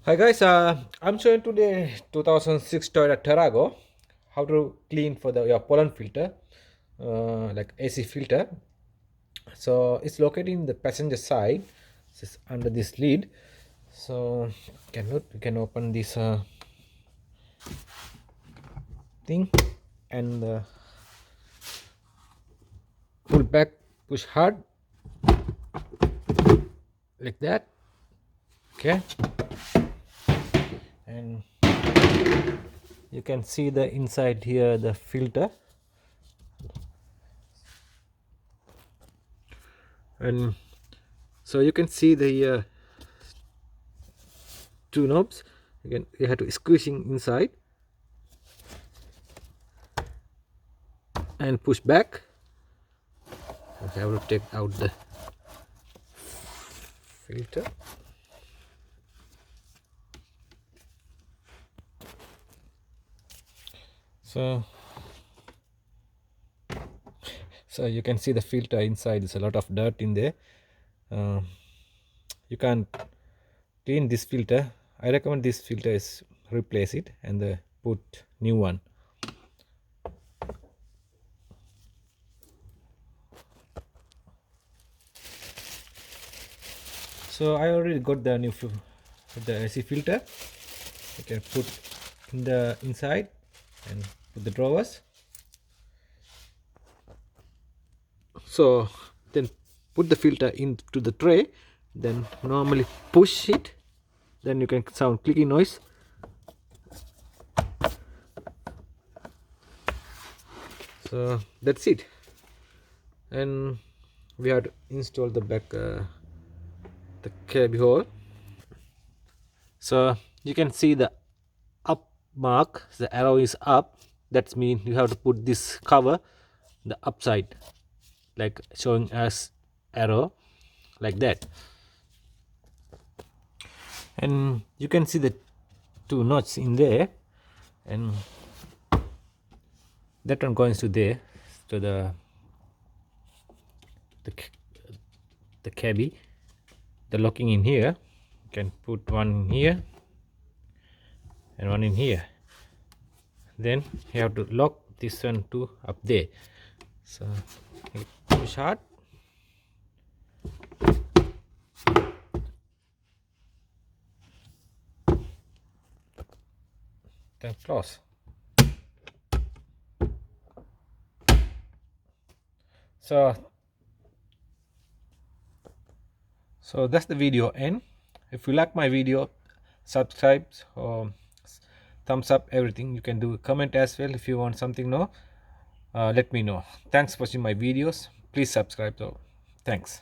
Hi guys, I'm showing today 2006 Toyota Tarago how to clean for your pollen filter, like AC filter. So it's located in the passenger side. It's under this lid. So we can open this thing and pull back, push hard like that. Okay, and you can see the inside here the filter. And so you can see the two knobs. You have to squeezing inside and push back. Okay, I will take out the filter. So you can see the filter inside. There's a lot of dirt in there. You can't clean this filter. I recommend this filter is replace it and put new one. So I already got the new the AC filter. You can put in the inside and put the drawers. So then put the filter into the tray, then normally push it, then you can sound clicking noise. So that's it, and we have to install the back the cable hole. So you can see the up mark, the arrow is up. That means you have to put this cover the upside, like showing us arrow like that. And you can see the two knots in there, and that one goes to there, to the cabby, the locking in here. You can put one in here and one in here. Then you have to lock this one to up there. So push hard, then close. So that's the video end. If you like my video, subscribe or thumbs up, everything. You can do a comment as well. If you want something know, let me know. Thanks for watching my videos. Please subscribe though. Thanks.